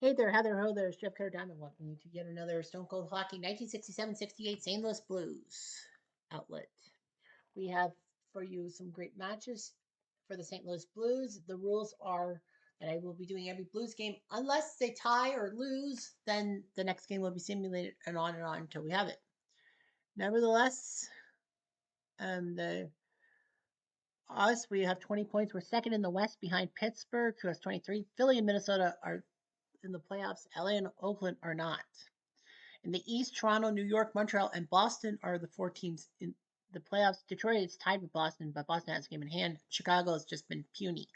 Hey there, Heather Ho there, Jeff Carter Diamond welcoming you to yet another Stone Cold Hockey 1967-68 St. Louis Blues outlet. We have for you some great matches for the St. Louis Blues. The rules are that I will be doing every Blues game unless they tie or lose, then the next game will be simulated and on until we have it. Nevertheless, the us we have 20 points. We're second in the West behind Pittsburgh, who has 23. Philly and Minnesota are in the playoffs. LA and Oakland are not. In the East, Toronto, New York, Montreal, and Boston are the four teams in the playoffs. Detroit is tied with Boston, but Boston has a game in hand. Chicago has just been puny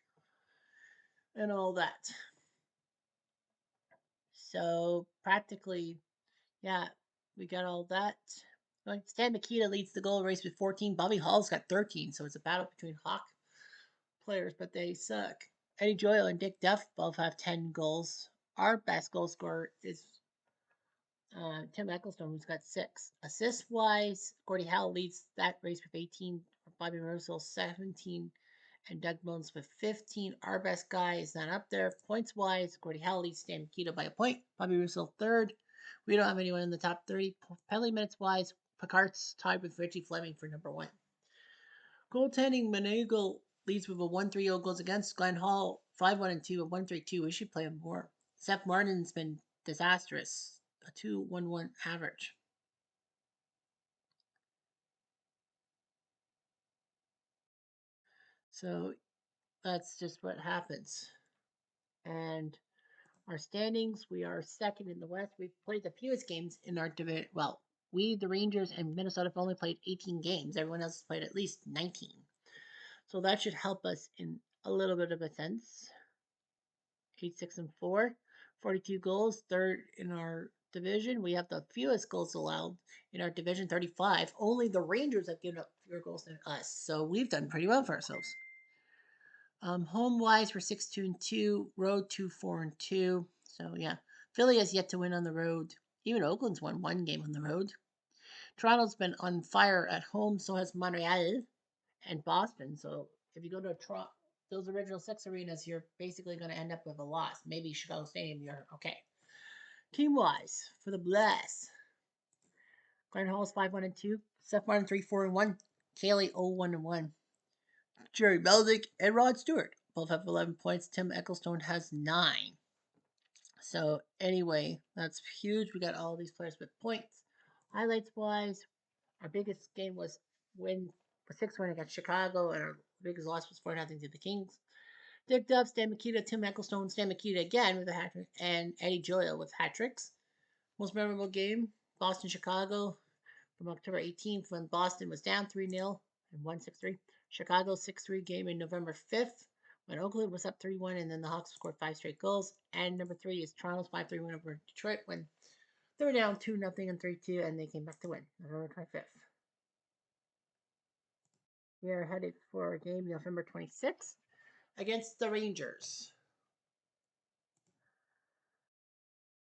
and all that. So practically, yeah, we got all that. Stan Mikita leads the goal race with 14. Bobby Hall's got 13, so it's a battle between Hawk players, but they suck. Eddie Joyal and Dick Duff both have 10 goals. Our best goal scorer is Tim Ecclestone, who's got 6. Assist wise, Gordie Howe leads that race with 18, Bobby Russell 17, and Doug Bones with 15. Our best guy is not up there. Points wise, Gordie Howe leads Stan Mikita by a point. Bobby Russell third. We don't have anyone in the top 30. Penalty minutes wise, Picard's tied with Richie Fleming for number 1. Goaltending, Monagle leads with a 1-3-0 goals against. Glenn Hall 5-1 and 2, a 1-3-2. We should play him more. Seth Martin's been disastrous, a 2-1-1 average. So that's just what happens. And our standings, we are second in the West. We've played the fewest games in our division. Well, we, the Rangers, and Minnesota have only played 18 games. Everyone else has played at least 19. So that should help us in a little bit of a sense. 8, 6, and 4. 42 goals, third in our division. We have the fewest goals allowed in our division, 35. Only the Rangers have given up fewer goals than us. So we've done pretty well for ourselves. Home wise, we're 6-2-2. Road 2-4-2. So yeah, Philly has yet to win on the road. Even Oakland's won one game on the road. Toronto's been on fire at home. So has Montreal and Boston. So if you go to Toronto, those original 6 arenas, you're basically going to end up with a loss. Maybe Chicago Stadium, you're okay. Team wise, for the Bless, Glenn Hall's 5-1-2. Seth Martin 3-4-1. Kaylee 0-1-1. Jerry Meldick and Rod Stewart both have 11 points. Tim Ecclestone has 9. So anyway, that's huge. We got all these players with points. Highlights wise, our biggest game was win 6-1 against Chicago, and our biggest loss was 4-0 to the Kings. Dick Duff, Stan Mikita, Tim Ecclestone, Stan Mikita again with a hat trick, and Eddie Joyal with hat tricks. Most memorable game, Boston Chicago from October 18th when Boston was down 3-0 and won 6-3. Chicago 6-3 game in November 5th when Oakland was up 3-1 and then the Hawks scored 5 straight goals. And number 3 is Toronto's 5-3 win over Detroit when they were down 2-0 and 3-2 and they came back to win November 25th. We are headed for a game November 26th against the Rangers.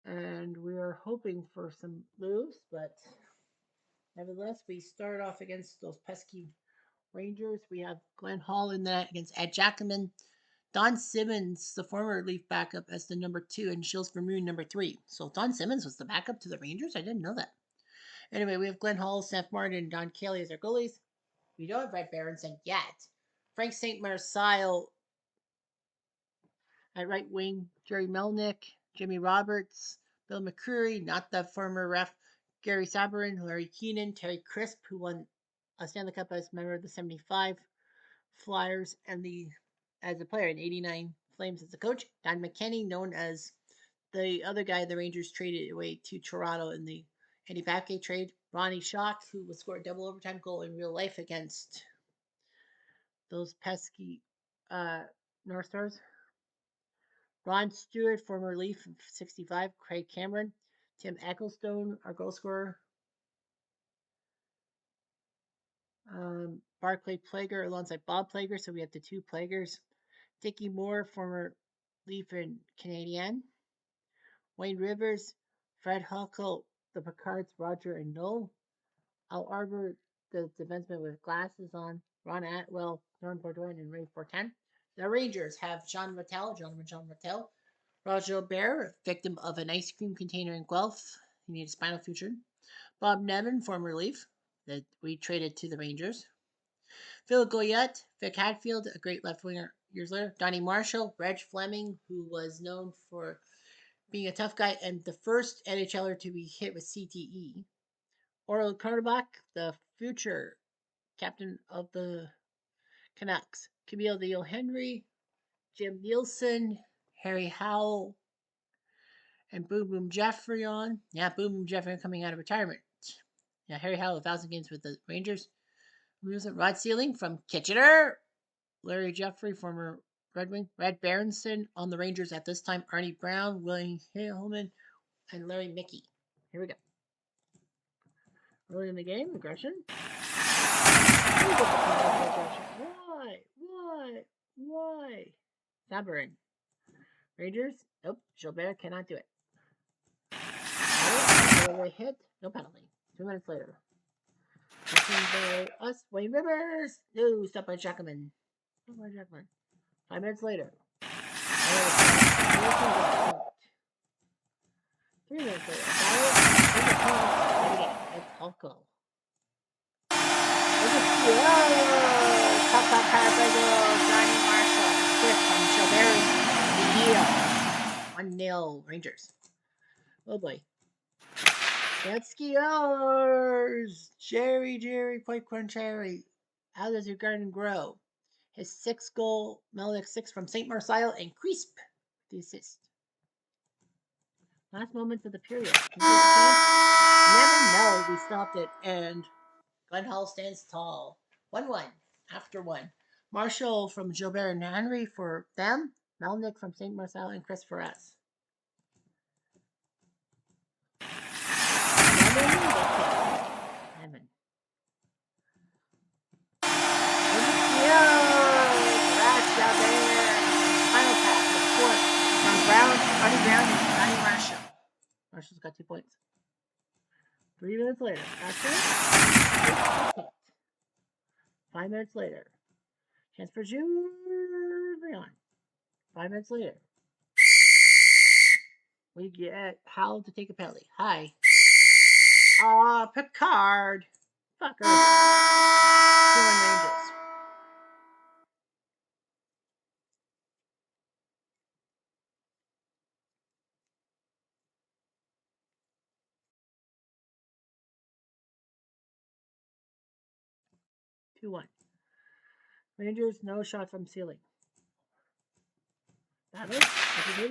And we are hoping for some moves, but nevertheless, we start off against those pesky Rangers. We have Glenn Hall in that against Ed Jackman. Don Simmons, the former Leaf backup, as the number 2, and Shields Vermoon number 3. So Don Simmons was the backup to the Rangers? I didn't know that. Anyway, we have Glenn Hall, Seth Martin, and Don Kelly as our goalies. We don't have Brett Berenson yet. Frank St. Marcel at right wing, Jerry Melnick, Jimmy Roberts, Bill McCreary, not the former ref, Gary Sabarin, Larry Keenan, Terry Crisp, who won a Stanley Cup as member of the 75 Flyers and as a player in 89 Flames as a coach. Don McKenney, known as the other guy the Rangers traded away to Toronto in the Eddie Babke trade. Ronnie Schock, who would score a double overtime goal in real life against those pesky North Stars. Ron Stewart, former Leaf, 65. Craig Cameron. Tim Ecclestone, our goal scorer. Barclay Plager alongside Bob Plager, so we have the 2 Plagers. Dickie Moore, former Leaf and Canadian. Wayne Rivers, Fred Huckle, the Picards, Roger and Noel. Al Arbor, the defenseman with glasses on. Ron Atwell, Norm Bourdoin, and Ray Fortin. The Rangers have John Rattel, John Rattel. Roger Bear, victim of an ice cream container in Guelph. He needed spinal fusion. Bob Nevin, former relief that we traded to the Rangers. Phil Goyette, Vic Hadfield, a great left winger years later. Donnie Marshall, Reg Fleming, who was known for being a tough guy and the first NHLer to be hit with CTE. Orel Karbach, the future captain of the Canucks. Camille Leo Henry, Jim Nielsen, Harry Howell, and Boom Boom Jeffrey on. Yeah, Boom Boom Jeffrey coming out of retirement. Yeah, Harry Howell, 1,000 games with the Rangers. Rod Sealing from Kitchener. Larry Jeffrey, former Red Wing. Red Berenson on the Rangers at this time. Arnie Brown, William Hillman, and Larry Mickey. Here we go. Early in the game, aggression. Why? Why? Sabrin. Rangers. Nope. Gilbert cannot do it. They hit. No penalty. 2 minutes later. By us, Wayne Rivers. No, stop by Jackman. 5 minutes later. 3 minutes later. It's Hulko. Top Johnny Marshall. Fifth from Shelberry. The 1-0 Rangers. Oh boy. Skiers. Jerry, Popcorn Cherry. How does your garden grow? His 6th goal, Melnick 6 from St. Marcel, and Crisp the assist. Last moments of the period. Never know. We stopped it, and Glenn Hall stands tall. 1-1 after 1. Marshall from Gilbert and Henry for them. Melnick from St. Marcel, and Chris for us. Evan. Final pass, the fourth from Brown, Arnie Brown, and Johnny Marshall. Marshall's got 2 points. 3 minutes later, after 5 minutes later, chance for Julian. 5 minutes later, we get Howell to take a penalty. Hi. Picard. Fucker. 2-1 Rangers. Rangers, no shot from ceiling. That is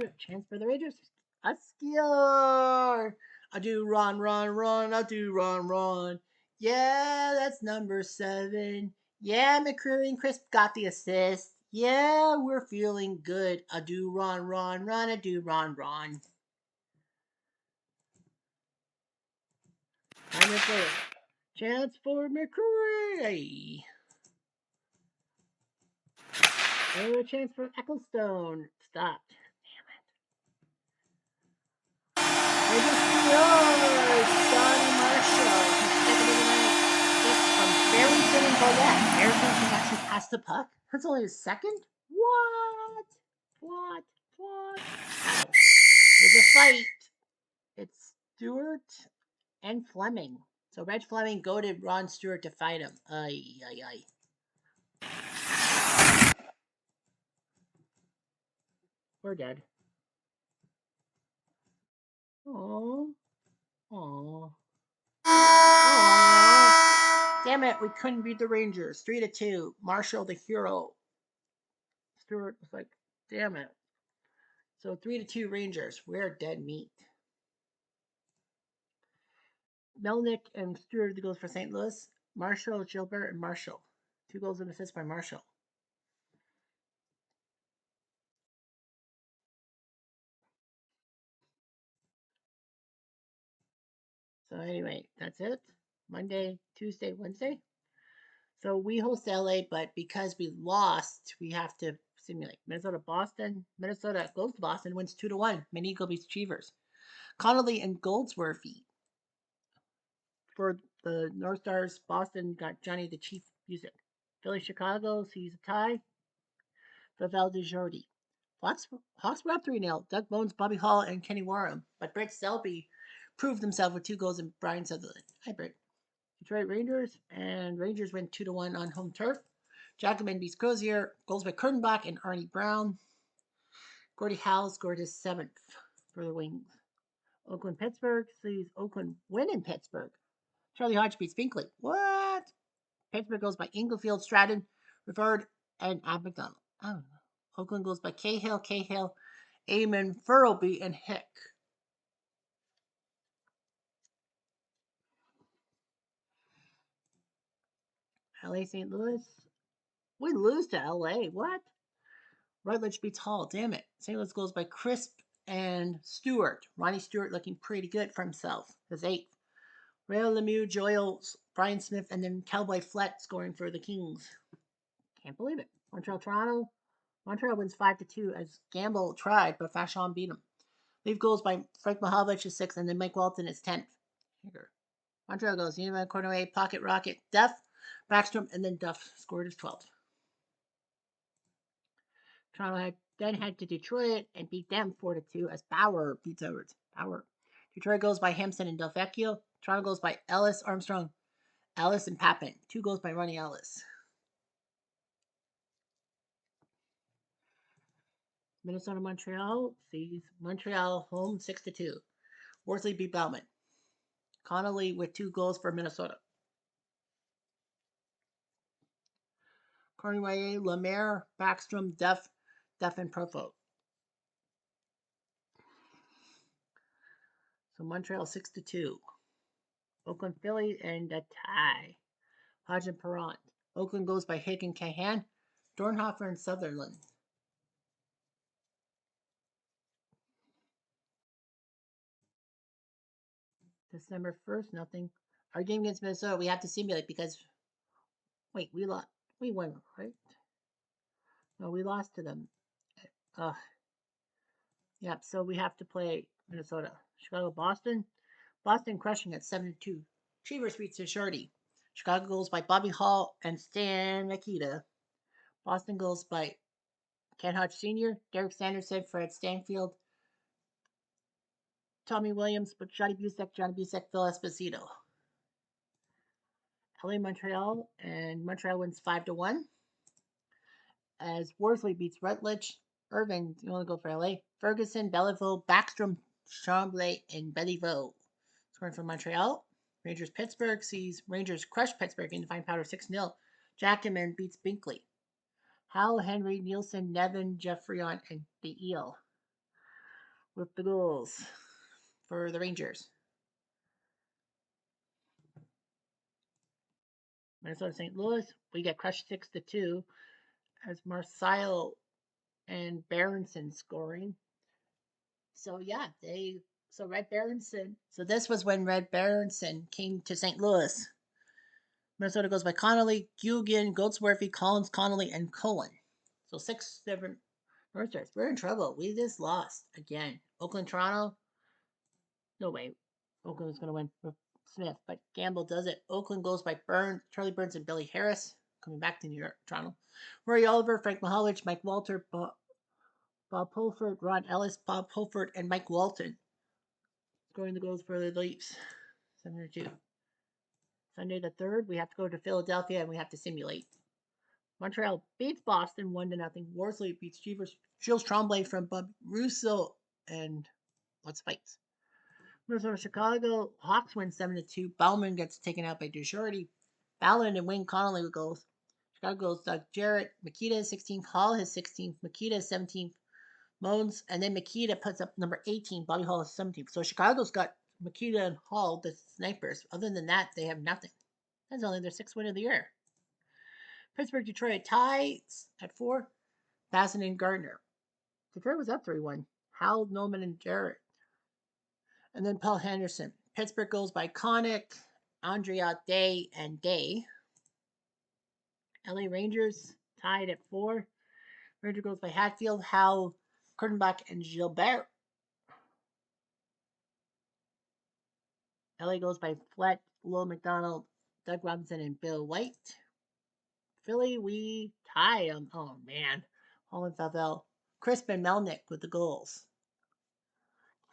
a chance for the Rangers. Askier. I do run. I do run. Yeah, that's number 7. Yeah, McCreary and Crisp got the assist. Yeah, we're feeling good. I do run. I do run. 5 minutes later. Chance for McCreary. Another chance for Ecclestone. Stopped. Donnie Marshall. From Barrington and Goyette. Barrington can actually pass the puck. That's only his second? What? There's a fight. It's Stewart and Fleming. So Reg Fleming goaded Ron Stewart to fight him. Ay. We're dead. Aww. Damn it, we couldn't beat the Rangers. 3-2. Marshall the hero. Stewart was like, damn it. So 3-2 Rangers. We're dead meat. Melnick and Stewart the goals for St. Louis. Marshall, Gilbert, and Marshall. 2 goals and assists by Marshall. So anyway, that's it. Monday, Tuesday, Wednesday. So we host LA, but because we lost, we have to simulate. Minnesota, Boston. Minnesota goes to Boston, wins 2-1. Mini Eagle beats Achievers. Connolly and Goldsworthy. For the North Stars, Boston got Johnny the Chief music. Philly, Chicago sees a tie. Pavel DeJordy. Hawks were up 3-0. Doug Bones, Bobby Hall, and Kenny Warham. But Brett Selby proved himself with 2 goals and Brian Sutherland. Hi, Brett. Detroit Rangers, and Rangers win 2-1 on home turf. Jackman beats Crozier. Goals by Kurtenbach and Arnie Brown. Gordie Howe scored his 7th for the Wings. Oakland Pittsburgh sees Oakland win in Pittsburgh. Charlie Hodge beats Binkley. What? Pittsburgh goes by Inglefield, Stratton, Rivard, and Ab McDonald. Oh. Oakland goes by Cahill, Amon, Furlby, and Hick. LA St. Louis. We lose to LA. What? Rutledge beats Hall. Damn it. St. Louis goes by Crisp and Stewart. Ronnie Stewart looking pretty good for himself. His 8th. Rail Lemieux, Joel, Brian Smith, and then Cowboy Flett scoring for the Kings. Can't believe it. Toronto. Montreal wins 5-2 as Gamble tried, but Vachon beat him. Leave goals by Frank Mahovlich is 6th, and then Mike Walton is 10th. Montreal goes Uniman, Cornoway, Pocket Rocket, Duff, Backstrom, and then Duff scored his 12th. Toronto then head to Detroit and beat them 4-2 as Bauer beats Edwards. Bauer. Detroit goes by Hampson and Delvecchio. Toronto goes by Ellis, Armstrong, Ellis, and Papin. 2 goals by Ronnie Ellis. Minnesota Montreal sees Montreal home 6-2. Worsley beat Bauman. Connolly with 2 goals for Minnesota. Cornway, Lemaire, Backstrom, Duff, and Profo. So Montreal 6-2. Oakland, Philly, and a tie. Hodge and Perrant. Oakland goes by Hick and Cahan, Dornhofer and Sutherland. December 1st, nothing. Our game against Minnesota, we have to simulate because wait, we lost. We won, right? No, we lost to them. Yep, so we have to play Minnesota. Chicago, Boston. Boston crushing at 7-2. Cheevers beats Shardy. Chicago goals by Bobby Hall and Stan Mikita. Boston goals by Ken Hodge Sr., Derek Sanderson, Fred Stanfield, Tommy Williams, but Johnny Busek, Phil Esposito. LA Montreal, and Montreal wins 5-1. As Worsley beats Rutledge. Irving, you want to go for LA? Ferguson, Belleville, Backstrom, Tremblay, and Belleville. Scoring for Montreal. Rangers Pittsburgh sees Rangers crush Pittsburgh in fine powder 6-0. Jackman beats Binkley. Hal, Henry, Nielsen, Nevin, Jeffrion, and the Eel with the goals for the Rangers. Minnesota St. Louis, we get crushed 6-2 as Marcel and Berenson scoring. So yeah, Red Berenson. So this was when Red Berenson came to St. Louis. Minnesota goes by Connolly, Gugan, Goldsworthy, Collins, Connolly, and Cohen. So 6 different North Stars. We're in trouble. We just lost again. Oakland, Toronto. No way. Oakland was going to win for Smith, but Gamble does it. Oakland goes by Charlie Burns, and Billy Harris. Coming back to New York, Toronto. Rory Oliver, Frank Mahovlich, Mike Walter, Bob Pulford, Ron Ellis, Bob Pulford, and Mike Walton. Scoring the goals for the Leafs. 7-2. Sunday the 3rd, we have to go to Philadelphia and we have to simulate. Montreal beats Boston 1-0. Worsley beats Jules Tremblay from Bob Russo and let's fight. Minnesota Chicago, Hawks win 7-2. Bauman gets taken out by Ducharty. Ballard and Wayne Connolly with goals. Chicago goes Doug Jarrett. Makita 16th. Hall his 16th. Makita 17th. Moans. And then Makita puts up number 18. Bobby Hall is 17th. So Chicago's got Makita and Hall, the snipers. Other than that, they have nothing. That's only their 6th win of the year. Pittsburgh, Detroit ties at 4. Basson and Gardner. Detroit was up 3-1. Howell, Noman, and Jarrett. And then Paul Henderson. Pittsburgh goes by Connick, Andrea Day, and Day. LA Rangers tied at 4. Ranger goes by Hatfield, Howe, Kurtenbach, and Gilbert. LA goes by Flett, Will McDonald, Doug Robinson, and Bill White. Philly, we tie them. Oh, man. Holland Favell, Crispin Melnick with the goals.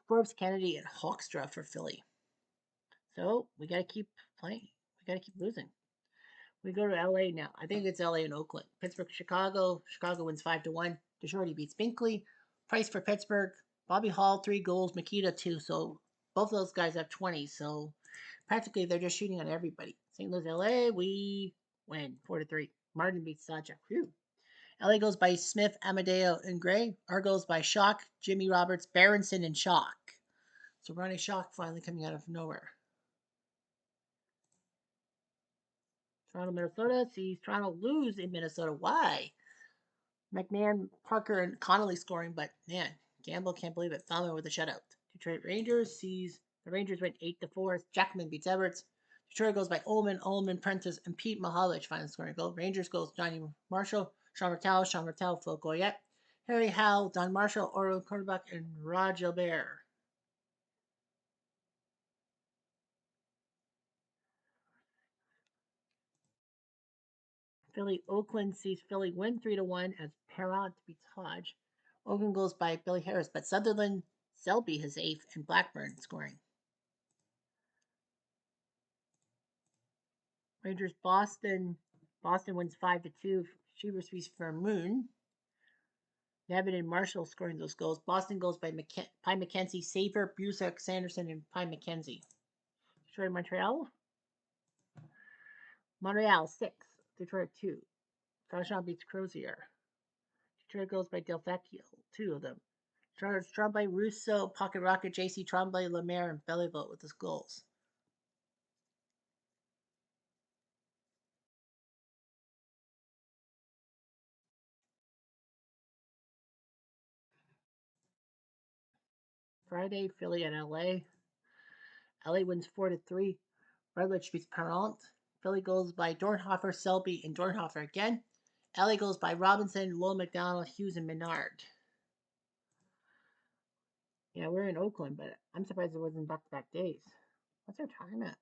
Forbes Kennedy and Hawkstra for Philly. So we got to keep playing. We got to keep losing. We go to LA now. I think it's LA and Oakland. Pittsburgh, Chicago. Chicago wins 5-1. DeShorty beats Binkley. Price for Pittsburgh. Bobby Hall, 3 goals. Makita, 2. So both of those guys have 20. So practically they're just shooting on everybody. St. Louis, LA, we win 4-3. Martin beats Sacha. Phew. LA goes by Smith, Amadeo, and Gray. R goes by Shock, Jimmy Roberts, Berenson, and Shock. So Ronnie Shock finally coming out of nowhere. Toronto, Minnesota sees Toronto lose in Minnesota. Why? McMahon, Parker, and Connolly scoring, but man, Gamble can't believe it. Thalman with a shutout. Detroit Rangers sees the Rangers win 8-4. Jackman beats Everett. Detroit goes by Ullman, Prentice, and Pete Mahalich finally scoring a goal. Rangers goes Johnny Marshall, Sean Martel, Phil Goyette, Harry Howell, Don Marshall, Oro Quarterback, and Rod Gilbert. Philly, Oakland sees Philly win 3-1 as Parent beats Hodge. Oakland goes by Billy Harris, but Sutherland, Selby his 8th, and Blackburn scoring. Rangers, Boston. Boston wins 5-2. Shivers for Moon. Nevin and Marshall scoring those goals. Boston goes by Pie McKenzie, Saver, Busak, Sanderson, and Pie McKenzie. Detroit, Montreal. Montreal 6, Detroit 2. Fauchon beats Crozier. Detroit goes by Delvecchio, 2 of them. Charles Tremblay, Russo, Pocket Rocket, JC Tremblay, Lemaire, and Bellyvote with his goals. Friday, Philly and LA. LA wins 4-3. Redlich beats Parent. Philly goes by Dornhofer, Selby, and Dornhofer again. LA goes by Robinson, Lowell McDonald, Hughes, and Menard. Yeah, we're in Oakland, but I'm surprised it wasn't back-to-back days. What's our time at?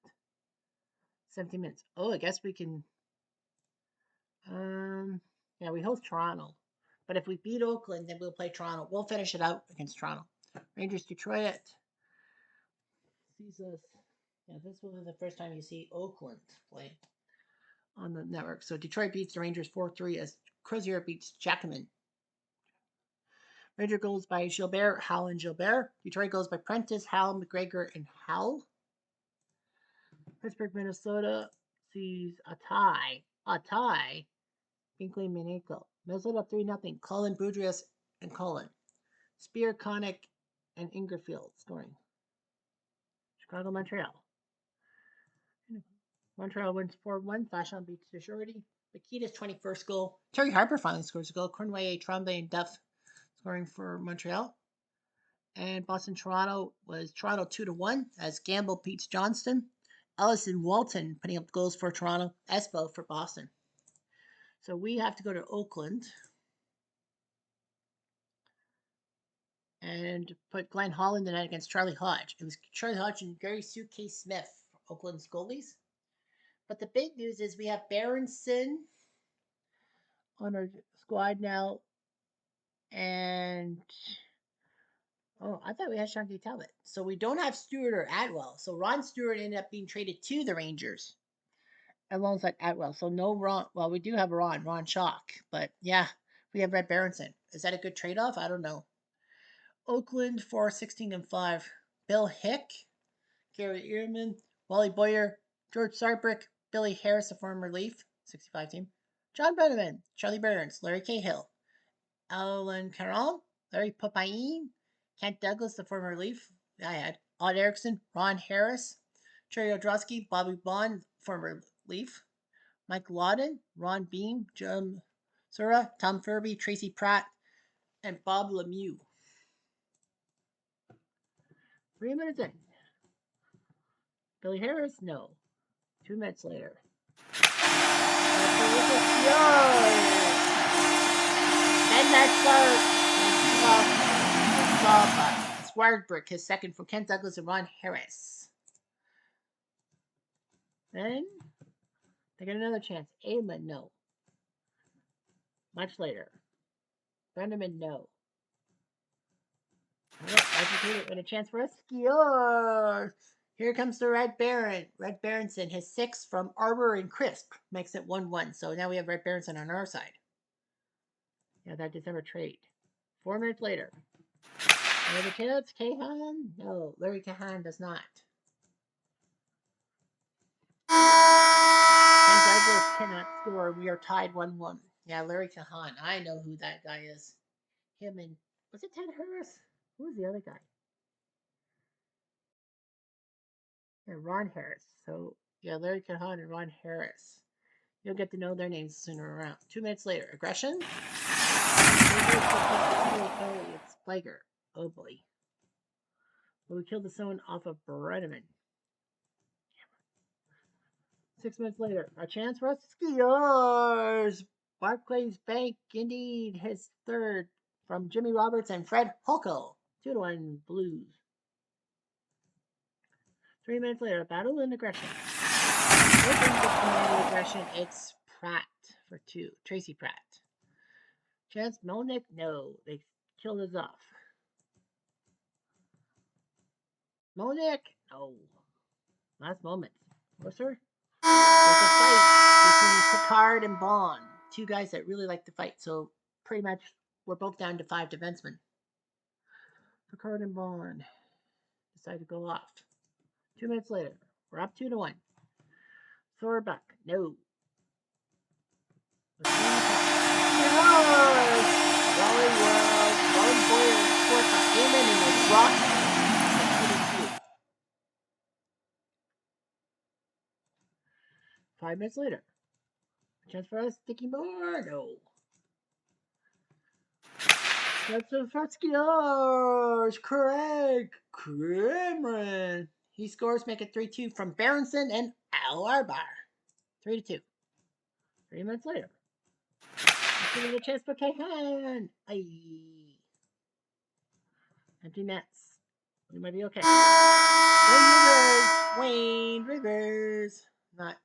17 minutes. Oh, I guess we can. Yeah, we host Toronto. But if we beat Oakland, then we'll play Toronto. We'll finish it out against Toronto. Rangers, Detroit. Sees us. Yeah, this will be the first time you see Oakland play on the network. So Detroit beats the Rangers 4-3 as Crozier beats Jackman. Ranger goes by Gilbert, Howell, and Gilbert. Detroit goes by Prentice, Howell, McGregor, and Howell. Pittsburgh, Minnesota sees a tie. Binkley, Mineko. Minnesota 3-0. Cullen, Boudreaux, and Cullen. Spear, Connick, and Ingerfield scoring. Chicago, Montreal. Montreal wins 4-1. Fauchon beats DeShorty. Makita's 21st goal. Terry Harper finally scores a goal. Cornway, Tremblay, and Duff scoring for Montreal. And Boston, Toronto was Toronto 2-1 as Gamble beats Johnston. Ellis and Walton putting up goals for Toronto. Espo for Boston. So we have to go to Oakland and put Glenn Holland in it against Charlie Hodge. It was Charlie Hodge and Gary Suitcase Smith, Oakland's goalies. But the big news is we have Berenson on our squad now. And I thought we had Shanky Talbot. So we don't have Stewart or Atwell. So Ron Stewart ended up being traded to the Rangers alongside Atwell. So no Ron. Well, we do have Ron Shock. But yeah, we have Red Berenson. Is that a good trade off? I don't know. Oakland 4-16-5. Bill Hick, Gary Ehrman, Wally Boyer, George Sarbrick, Billy Harris, a former Leaf, 65 team. John Brenneman, Charlie Burns, Larry Cahill, Alan Caron, Larry Papain, Kent Douglas, the former Leaf. I had Odd Erickson, Ron Harris, Terry Odrosky, Bobby Bond, former Leaf, Mike Lawton, Ron Beam, Jim Sura, Tom Furby, Tracy Pratt, and Bob Lemieux. 3 minutes in. Billy Harris? No. 2 minutes later. Then that start. Swardbrick, his second for Kent Douglas and Ron Harris. Then they get another chance. Amen, no. Much later. Brenneman, no. And a chance for a score. Here comes the Red Baron. Red Berenson has 6 from Arbor and Crisp. Makes it 1-1. So now we have Red Berenson on our side. Yeah, that December trade. 4 minutes later. Another chance, Kahan? No, Larry Kahan does not. And Douglas cannot score. We are tied 1-1. Yeah, Larry Kahan. I know who that guy is. Him and, was it Ted Harris? Who was the other guy? Yeah, Ron Harris. So, yeah, Larry Kahan and Ron Harris. You'll get to know their names sooner around. 2 minutes later. Aggression? It's Plager. Oh boy. We killed the someone off of Brenneman. 6 minutes later. A chance for us skiers. Barclays Bank, indeed, his third from Jimmy Roberts and Fred Holko. 2-1 Blues. 3 minutes later. Battle and aggression. Aggression. It's Pratt for 2. Tracy Pratt. Chance Melnick? No. They killed us off. Melnick? No. Last moment. Mercer? There's a fight between Picard and Bond. 2 guys that really like to fight. So pretty much we're both down to 5 defensemen. Picard and Bond decide to go off. 2 minutes later. We're up 2-1. Thorbuck? No. Wally World. One Boyer scored for Eamon in the rock. 5 minutes later. Chance for us, Dickie Moore? No. That's the first skiers. Craig Cameron. He scores, make it 3-2 from Berenson and Al Arbar. 3-2. 3 minutes later. Give a chance for Kahan. Empty nets. We might be okay. Wayne Rivers. Not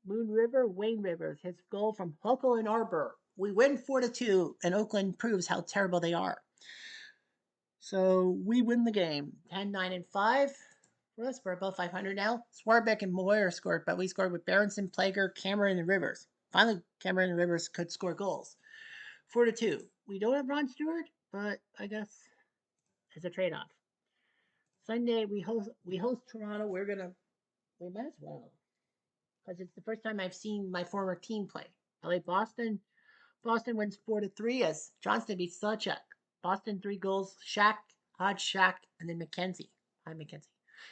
Moon River, Wayne Rivers. His goal from Huckle and Arbor. We win 4-2, and Oakland proves how terrible they are. So we win the game. 10-9-5. For us, we're above 500 now. Swarbeck and Moyer scored, but we scored with Berenson, Plager, Cameron, and Rivers. Finally, Cameron and Rivers could score goals. 4-2. We don't have Ron Stewart, but I guess it's a trade-off. Sunday we host Toronto. We might as well, because it's the first time I've seen my former team play. LA Boston. Boston wins 4-3 as Johnston beats Sawchuck. Boston 3 goals. Shack, Hodge, Shack, and then McKenzie. Hi, McKenzie.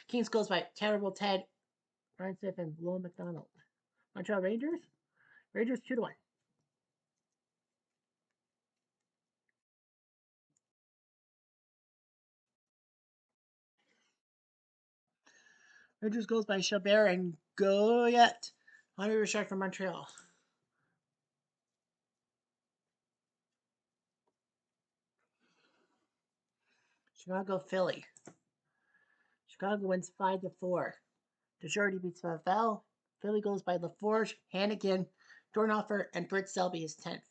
Kings goals by Terrible Ted, Ryan Smith, and Blow McDonald. Montreal Rangers. Rangers 2-1. Rangers goals by Chabert and Goyette. Henri Richard from Montreal. Chicago, Philly. Chicago wins 5-4. Desjardins beats Favel. Philly goals by LaForge, Hannigan, Dornhofer, and Britt Selby is 10th.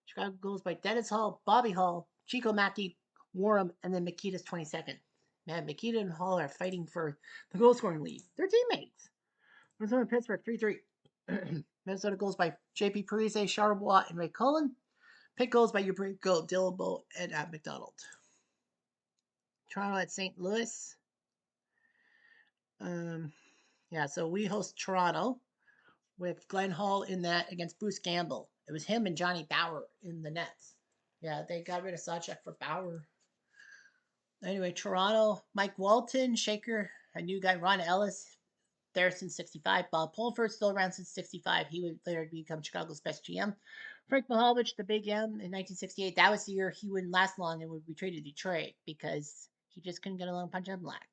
Chicago goals by Dennis Hall, Bobby Hall, Chico Mackey, Warham, and then Makita's 22nd. Man, Makita and Hall are fighting for the goal scoring lead. They're teammates. Minnesota Pittsburgh 3-3. Minnesota goals by JP Parise, Charbois, and Ray Cullen. Pitt goals by Ubrico, Dillabo, and McDonald. Toronto at St. Louis. Yeah, so we host Toronto with Glenn Hall in that against Bruce Gamble. It was him and Johnny Bauer in the nets. Yeah, they got rid of Sawchuck for Bauer. Anyway, Toronto, Mike Walton, Shaker, a new guy, Ron Ellis, there since 65. Bob Pulford, still around since 65. He would later become Chicago's best GM. Frank Mihaljevic, the big M, in 1968. That was the year he wouldn't last long and would be traded to Detroit because he just couldn't get along punch and black.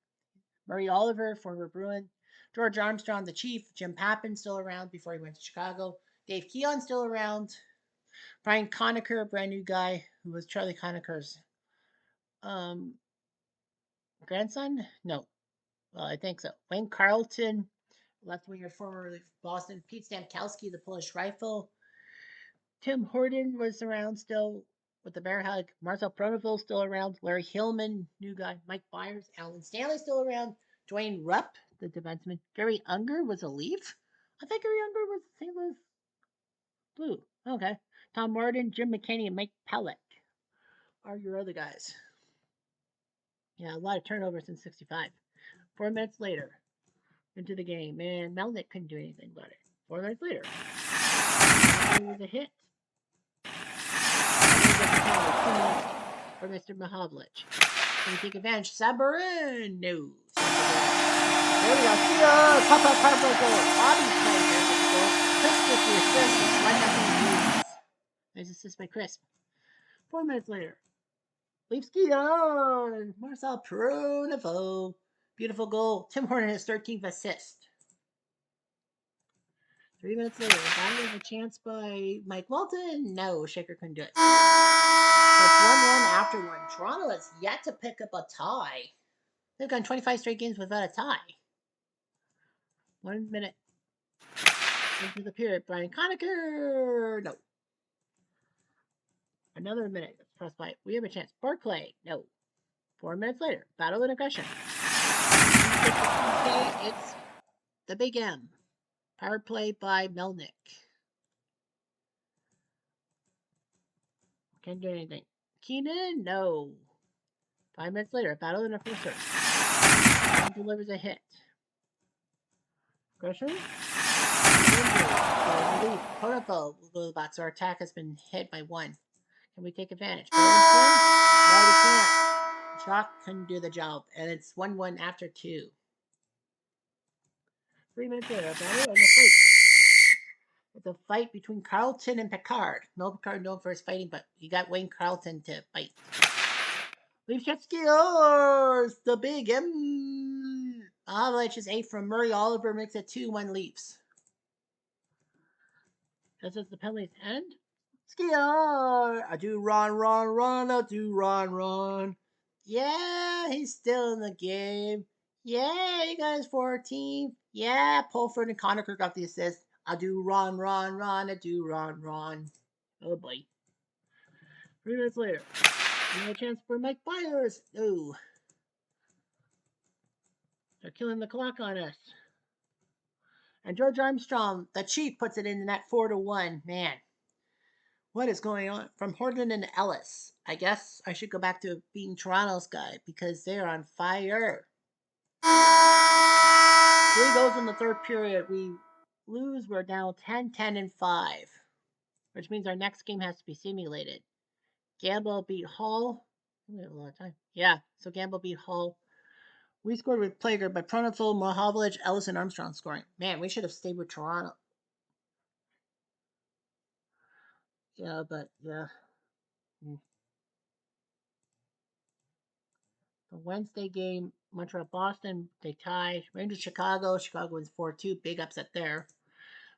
Murray Oliver, former Bruin. George Armstrong, the Chief. Jim Pappen, still around before he went to Chicago. Dave Keon, still around. Brian Conacher, a brand new guy who was Charlie Conacher's grandson? No. Well, I think so. Wayne Carlton, left winger, former Boston. Pete Stamkowski, the Polish rifle. Tim Horton was around still with the bear hug. Marcel Pronovost still around. Larry Hillman, new guy. Mike Byers. Alan Stanley still around. Dwayne Rupp, the defenseman. Gary Unger was a Leaf. I think Gary Unger was St. Louis Blue. Okay. Tom Martin, Jim McKinney, and Mike Pellick are your other guys. Yeah, a lot of turnovers in 65. 4 minutes later, into the game, and Melnick couldn't do anything about it. 4 minutes later, it was a hit. For Mr. Mahavlich. Can we take advantage? Sabarin! No. There we go. See ya! Pop-up heartbreak goal. Bobby's playing there with the goal. Chris with the assist. It's 1-0 Leafs. Nice assist by Chris. 4 minutes later. Leafs ski on! Marcel Pronovost. Beautiful goal. Tim Horton has 13th assist. 3 minutes later, battle of a chance by Mike Walton. No, Shaker couldn't do it. It's 1-1 after one. Toronto has yet to pick up a tie. They've gone 25 straight games without a tie. 1 minute into the period. Brian Conacher. No. Another minute. Let's press by. We have a chance. Barclay. No. 4 minutes later. Battle and aggression. It's the Big M. Power play by Melnick. Can't do anything. Keenan? No. 5 minutes later, battle in a first delivers a hit. Aggression? Pronovost will go to the box. Our attack has been hit by 1. Can we take advantage? No, we can't. Chalk couldn't do the job, and it's 1-1 after 2. 3 minutes later, battle and a fight. It's a fight between Carlton and Picard. No Picard known for his fighting, but you got Wayne Carlton to fight. Leafs jet skiers! The Big M! Avalanche is 8 from Murray. Oliver makes it 2-1 Leafs. This is the penalties end. Skier! I do run, I do run. Yeah, he's still in the game. Yeah, he got his 14th. Yeah, Pulford and Conacher got the assist. I do run, I do run. Oh boy. 3 minutes later. No chance for Mike Byers. No. They're killing the clock on us. And George Armstrong, the Chief, puts it in the net 4-1. Man, what is going on? From Horton and Ellis. I guess I should go back to being Toronto's guy because they're on fire. 3 goals in the third period. We lose. We're now 10-10-5, which means our next game has to be simulated. Gamble beat Hull. We have a lot of time. Yeah, so Gamble beat Hull. We scored with Plager, but Pronovost, Mahavlich, Ellis, and Armstrong scoring. Man, we should have stayed with Toronto. Yeah, but yeah. The Wednesday game, Montreal, Boston, they tie. Rangers, Chicago. Chicago wins 4-2. Big upset there.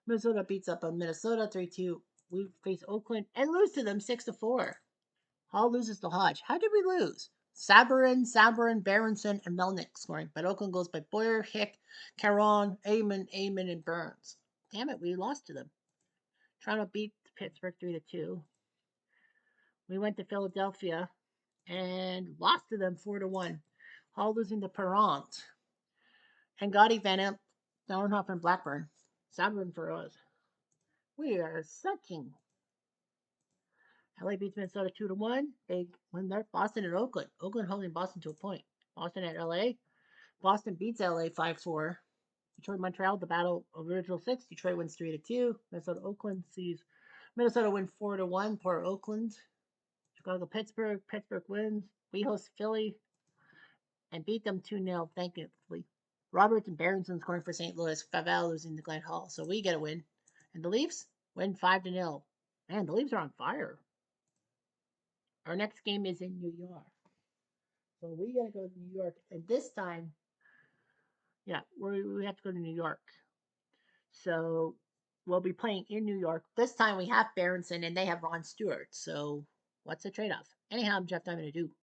Minnesota beats up on Minnesota 3-2. We face Oakland and lose to them 6-4. Hall loses to Hodge. How did we lose? Sabourin, Berenson, and Melnick scoring. But Oakland goes by Boyer, Hick, Caron, Amon, and Burns. Damn it, we lost to them. Toronto beat Pittsburgh 3-2. We went to Philadelphia and lost to them 4-1. Hall losing to Perrant. And Gotti, Van Imp, Downhoff, and Blackburn. Sabourin for us. We are sucking. LA beats Minnesota 2-1. Big win there. Boston and Oakland. Oakland holding Boston to a point. Boston at LA. Boston beats LA 5-4. Detroit Montreal, the battle of original 6. Detroit wins 3-2. Minnesota Oakland sees Minnesota win 4-1. Poor Oakland. Chicago Pittsburgh. Pittsburgh wins. We host Philly and beat them 2-0, thankfully. Roberts and Berenson scoring for St. Louis. Favel losing to Glenn Hall. So we get a win. And the Leafs win 5-0. Man, the Leafs are on fire. Our next game is in New York. So we got to go to New York. And this time, yeah, we have to go to New York. So we'll be playing in New York. This time we have Berenson and they have Ron Stewart. So what's the trade-off? Anyhow, I'm Jeff Diamond.